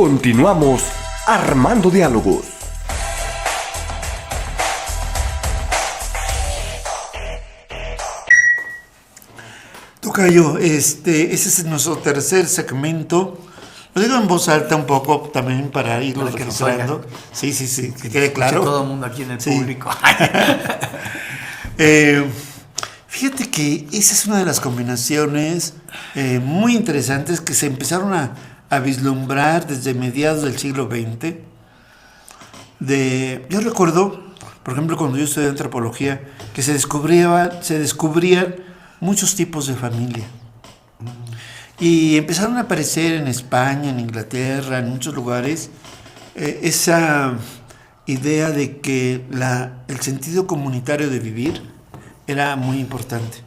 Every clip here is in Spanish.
Continuamos armando diálogos. Tocayo, ese es nuestro tercer segmento. Lo digo en voz alta un poco también para irlo registrando. Sí, que quede claro. Todo el mundo aquí en el público. Fíjate que esa es una de las combinaciones muy interesantes que se empezaron a vislumbrar desde mediados del siglo XX. Yo recuerdo, por ejemplo, cuando yo estudié antropología, que se descubrían muchos tipos de familia. Y empezaron a aparecer en España, en Inglaterra, en muchos lugares, esa idea de que el sentido comunitario de vivir era muy importante.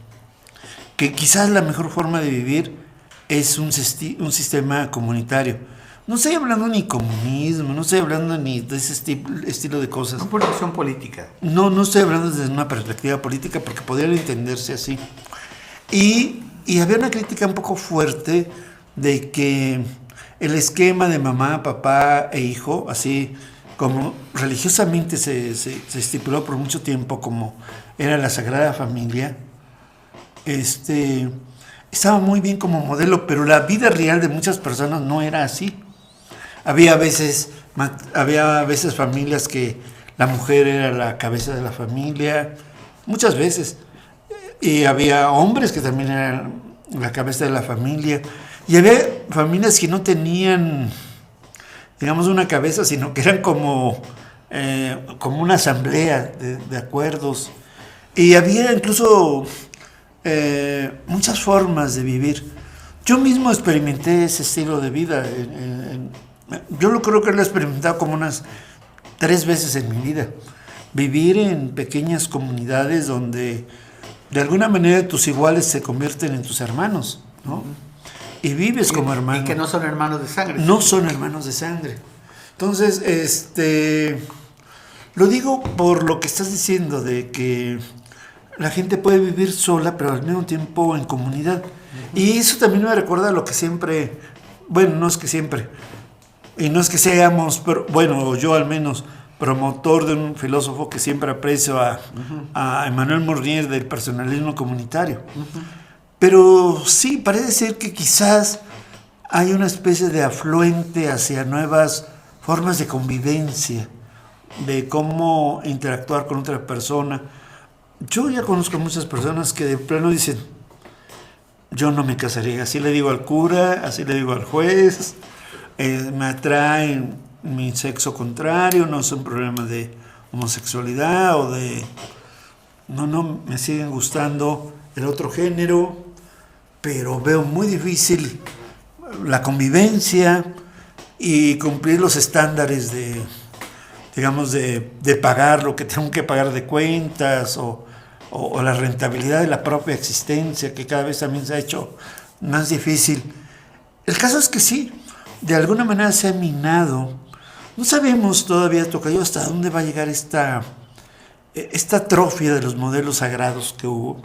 Que quizás la mejor forma de vivir es un sistema comunitario. No estoy hablando ni comunismo, no estoy hablando ni de ese estilo de cosas. No por acción política. No estoy hablando desde una perspectiva política porque podrían entenderse así. Y había una crítica un poco fuerte de que el esquema de mamá, papá e hijo, así como religiosamente se estipuló por mucho tiempo como era la Sagrada Familia, estaba muy bien como modelo, pero la vida real de muchas personas no era así. Había a veces familias que la mujer era la cabeza de la familia, muchas veces. Y había hombres que también eran la cabeza de la familia. Y había familias que no tenían, digamos, una cabeza, sino que eran como una asamblea de acuerdos. Y había incluso muchas formas de vivir. Yo mismo experimenté ese estilo de vida. Yo creo que lo he experimentado como unas 3 veces en mi vida. Vivir en pequeñas comunidades donde de alguna manera tus iguales se convierten en tus hermanos, ¿no? Y vives como hermano. Y que no son hermanos de sangre. No son hermanos de sangre. Entonces, lo digo por lo que estás diciendo, de que la gente puede vivir sola, pero al mismo tiempo en comunidad. Y eso también me recuerda a lo que siempre, bueno, no es que siempre, y no es que seamos, pero, bueno, yo al menos, promotor de un filósofo que siempre aprecio a Emmanuel Mounier, del personalismo comunitario. Pero sí, parece ser que quizás hay una especie de afluente hacia nuevas formas de convivencia, de cómo interactuar con otra persona. Yo ya conozco muchas personas que de plano dicen, yo no me casaría, así le digo al cura, así le digo al juez, me atraen mi sexo contrario, no son problemas de homosexualidad o de... No, me siguen gustando el otro género, pero veo muy difícil la convivencia y cumplir los estándares de, digamos, de pagar lo que tengo que pagar de cuentas o la rentabilidad de la propia existencia, que cada vez también se ha hecho más difícil. El caso es que sí, de alguna manera se ha minado. No sabemos todavía, Tocayo, hasta dónde va a llegar esta atrofia de los modelos sagrados que hubo.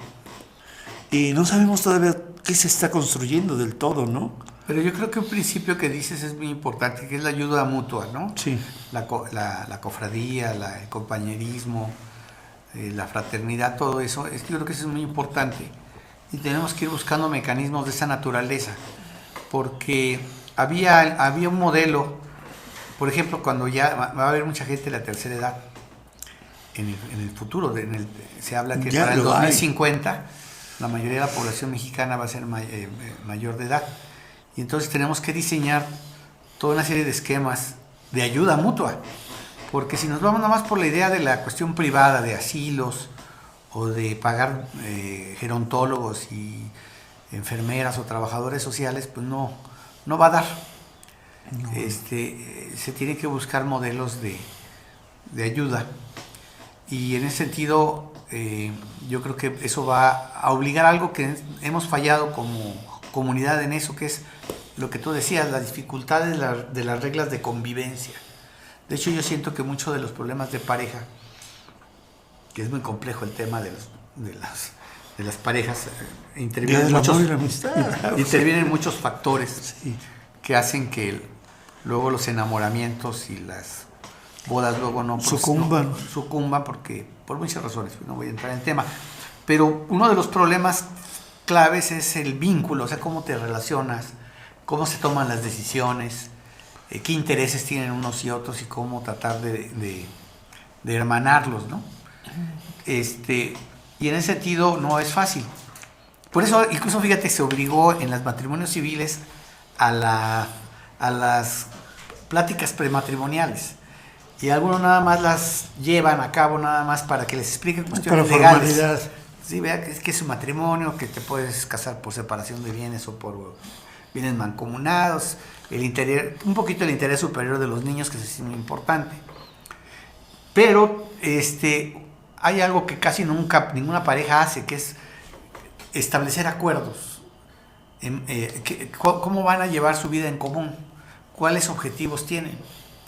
Y no sabemos todavía qué se está construyendo del todo, ¿no? Pero yo creo que un principio que dices es muy importante, que es la ayuda mutua, ¿no? Sí. La cofradía, el compañerismo, la fraternidad, todo eso. Yo creo que eso es muy importante. Y tenemos que ir buscando mecanismos de esa naturaleza. Porque había un modelo, por ejemplo, cuando ya va a haber mucha gente de la tercera edad, en el futuro, se habla que para el 2050 la mayoría de la población mexicana va a ser mayor de edad. Y entonces tenemos que diseñar toda una serie de esquemas de ayuda mutua. Porque si nos vamos nada más por la idea de la cuestión privada, de asilos, o de pagar gerontólogos y enfermeras o trabajadores sociales, pues no va a dar. No. Se tiene que buscar modelos de ayuda. Y en ese sentido, yo creo que eso va a obligar a algo que hemos fallado como comunidad en eso, que es lo que tú decías, las dificultades de las reglas de convivencia. De hecho, yo siento que muchos de los problemas de pareja, que es muy complejo el tema de las parejas, intervienen muchos factores, sí, que hacen que luego los enamoramientos y las bodas luego no sucumban porque por muchas razones, no voy a entrar en tema. Pero uno de los problemas claves es el vínculo, o sea, cómo te relacionas, cómo se toman las decisiones, qué intereses tienen unos y otros y cómo tratar de hermanarlos, ¿no? Y en ese sentido no es fácil. Por eso, incluso fíjate, se obligó en los matrimonios civiles a las pláticas prematrimoniales. Y algunos nada más las llevan a cabo nada más para que les expliquen cuestiones legales. Formalidad. Sí, vea que es un matrimonio, que te puedes casar por separación de bienes o por bienes mancomunados, un poquito el interés superior de los niños, que es muy importante. Pero hay algo que casi nunca ninguna pareja hace, que es establecer acuerdos. ¿Cómo van a llevar su vida en común? ¿Cuáles objetivos tienen?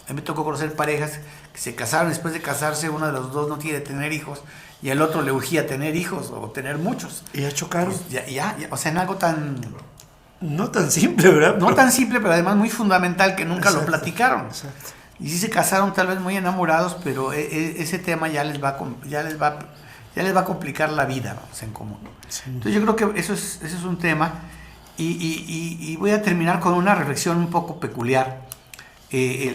A mí me tocó conocer parejas que se casaron, después de casarse uno de los dos no quiere tener hijos y al otro le urgía tener hijos o tener muchos. Y ya chocaron. Pues ya, o sea, en algo tan... No tan simple, ¿verdad? No tan simple, pero además muy fundamental, que nunca lo platicaron. Exacto. Y sí se casaron tal vez muy enamorados, pero ese tema ya les va a complicar la vida, vamos, en común. Sí. Entonces yo creo que eso es un tema. Y voy a terminar con una reflexión un poco peculiar.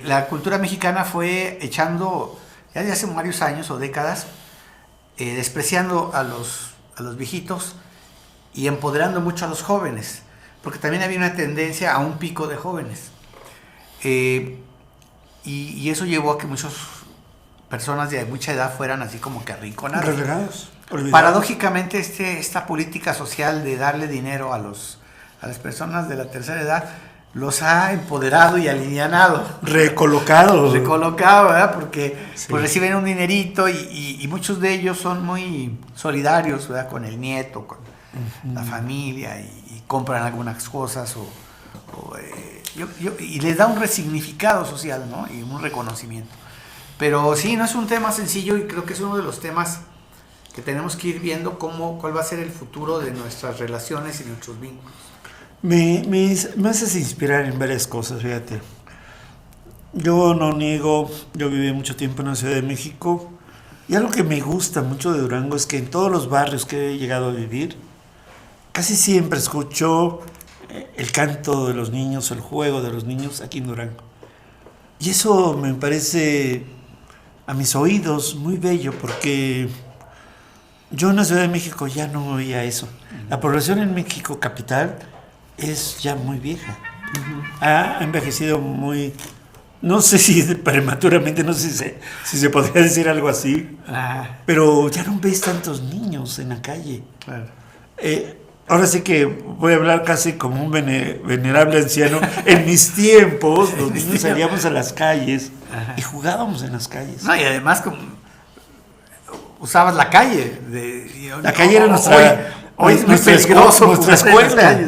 La cultura mexicana fue echando, ya de hace varios años o décadas, despreciando a los viejitos y empoderando mucho a los jóvenes, porque también había una tendencia a un pico de jóvenes. Y eso llevó a que muchas personas de mucha edad fueran así como que arrinconadas. Relegados. Paradójicamente, esta política social de darle dinero a las personas de la tercera edad los ha empoderado y alivianado. Recolocado, ¿verdad? Porque sí, pues reciben un dinerito y muchos de ellos son muy solidarios, ¿verdad? Con el nieto, con la familia y compran algunas cosas y les da un resignificado social, ¿no? Y un reconocimiento. Pero sí, no es un tema sencillo y creo que es uno de los temas que tenemos que ir viendo cuál va a ser el futuro de nuestras relaciones y nuestros vínculos. Me haces inspirar en varias cosas, fíjate. Yo no niego, yo viví mucho tiempo en la Ciudad de México y algo que me gusta mucho de Durango es que en todos los barrios que he llegado a vivir, casi siempre escucho el canto de los niños, el juego de los niños aquí en Durango. Y eso me parece a mis oídos muy bello, porque yo en la Ciudad de México ya no oía eso. La población en México capital es ya muy vieja. Ha envejecido muy, no sé si prematuramente, no sé si se podría decir algo así, pero ya no ves tantos niños en la calle. Claro. Ahora sí que voy a hablar casi como un venerable anciano. En mis tiempos, los niños salíamos a las calles y jugábamos en las calles. No, y además usabas la calle. La calle era hoy es muy peligroso nuestra escuela.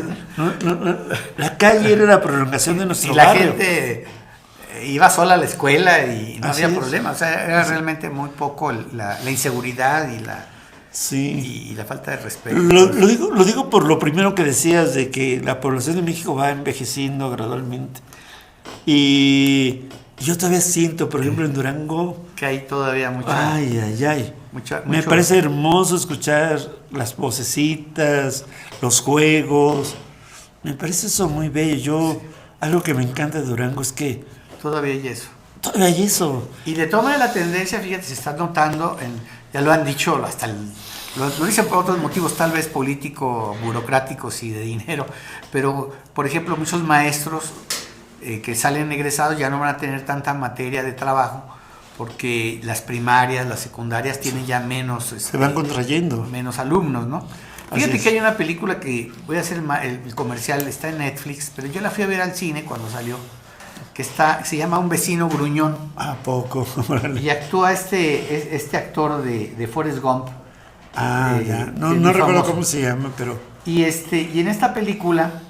La calle era la prolongación de nuestro barrio. Y la gente iba sola a la escuela y no Así había es. problema. O sea, era realmente muy poco la inseguridad y la falta de respeto. Lo digo por lo primero que decías, de que la población de México va envejeciendo gradualmente. Y yo todavía siento, por ejemplo, en Durango, que hay todavía mucho. Me parece hermoso escuchar las vocecitas, los juegos. Me parece eso muy bello. Algo que me encanta de Durango es que todavía hay eso. Todavía hay eso. Y de toma de la tendencia, fíjate, se está notando, ya lo han dicho, lo dicen por otros motivos, tal vez político, burocráticos y de dinero, pero, por ejemplo, muchos maestros que salen egresados ya no van a tener tanta materia de trabajo, porque las primarias, las secundarias tienen ya menos... se van contrayendo. Menos alumnos, ¿no? Fíjate que hay una película que, voy a hacer el comercial, está en Netflix, pero yo la fui a ver al cine cuando salió, que se llama Un vecino gruñón. ¿A poco? Y actúa este actor de Forrest Gump. Ya. No recuerdo cómo se llama, pero... Y en esta película...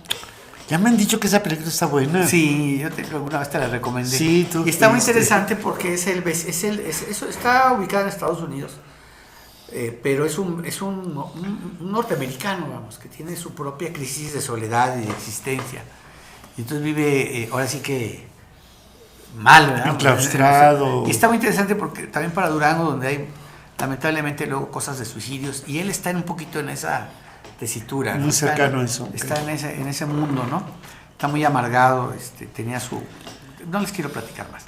Ya me han dicho que esa película está buena. Sí, alguna vez te la recomendé. Sí, y está muy interesante porque está ubicado en Estados Unidos, pero es un norteamericano, vamos, que tiene su propia crisis de soledad y de existencia. Y entonces vive, ahora sí que mal, ¿verdad? Enclaustrado. Y está muy interesante porque también para Durango, donde hay lamentablemente luego cosas de suicidios, y él está un poquito en esa tesitura, ¿no? Muy cercano a eso. Está en ese mundo, ¿no? Está muy amargado, tenía su... No les quiero platicar más.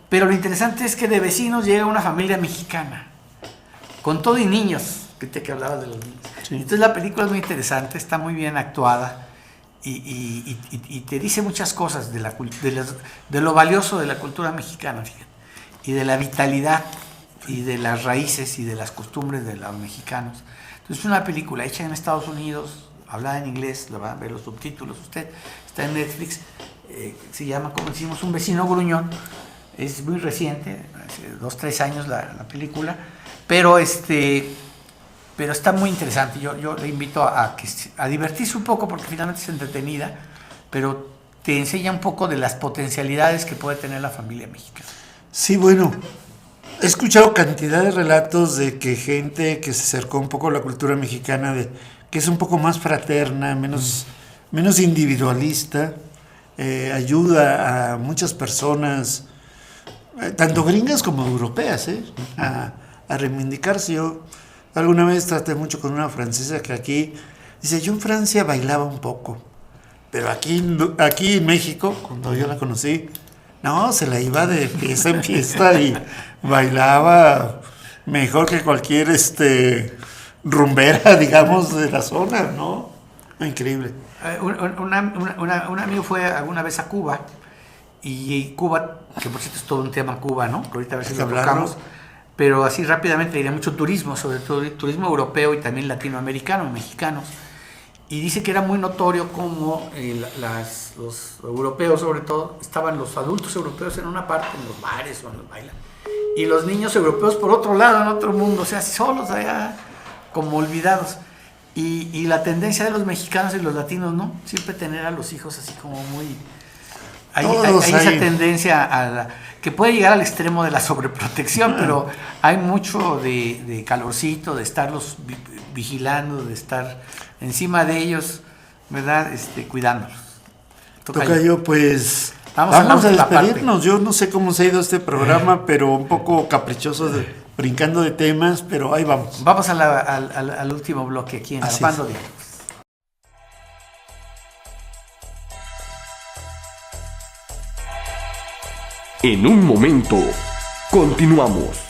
Pero lo interesante es que de vecinos llega una familia mexicana, con todo y niños, que hablabas de los niños. Sí. Entonces la película es muy interesante, está muy bien actuada, y te dice muchas cosas de lo valioso de la cultura mexicana, fíjate, y de la vitalidad y de las raíces y de las costumbres de los mexicanos. Entonces es una película hecha en Estados Unidos, hablada en inglés, lo van a ver los subtítulos usted, está en Netflix, se llama, como decimos, Un vecino gruñón. Es muy reciente, hace 2-3 años la película, pero está muy interesante. Yo le invito a divertirse un poco, porque finalmente es entretenida, pero te enseña un poco de las potencialidades que puede tener la familia mexicana. Sí, bueno, he escuchado cantidad de relatos de que gente que se acercó un poco a la cultura mexicana, que es un poco más fraterna, menos individualista, ayuda a muchas personas, tanto gringas como europeas, a reivindicarse. Yo alguna vez traté mucho con una francesa que aquí dice, yo en Francia bailaba un poco, pero aquí en México, cuando yo la conocí, no, se la iba de fiesta en fiesta y bailaba mejor que cualquier rumbera, digamos, de la zona, ¿no? Increíble. Un amigo fue alguna vez a Cuba, y Cuba, que por cierto es todo un tema Cuba, ¿no? Ahorita a ver si lo tocamos, pero así rápidamente diría mucho turismo, sobre todo turismo europeo y también latinoamericano, mexicanos. Y dice que era muy notorio cómo los europeos, sobre todo, estaban los adultos europeos en una parte, en los bares o en los bailes, y los niños europeos por otro lado, en otro mundo, o sea, solos allá, como olvidados. Y la tendencia de los mexicanos y los latinos, ¿no? Siempre tener a los hijos así como muy... Hay esa tendencia que puede llegar al extremo de la sobreprotección, pero hay mucho de calorcito, de estarlos vigilando, de estar encima de ellos, ¿verdad? Cuidándolos. Tocayo, pues vamos a despedirnos. Yo no sé cómo se ha ido este programa, pero un poco caprichoso, brincando de temas, pero ahí vamos. Vamos al último bloque aquí en Armando Diálogos. En un momento, continuamos.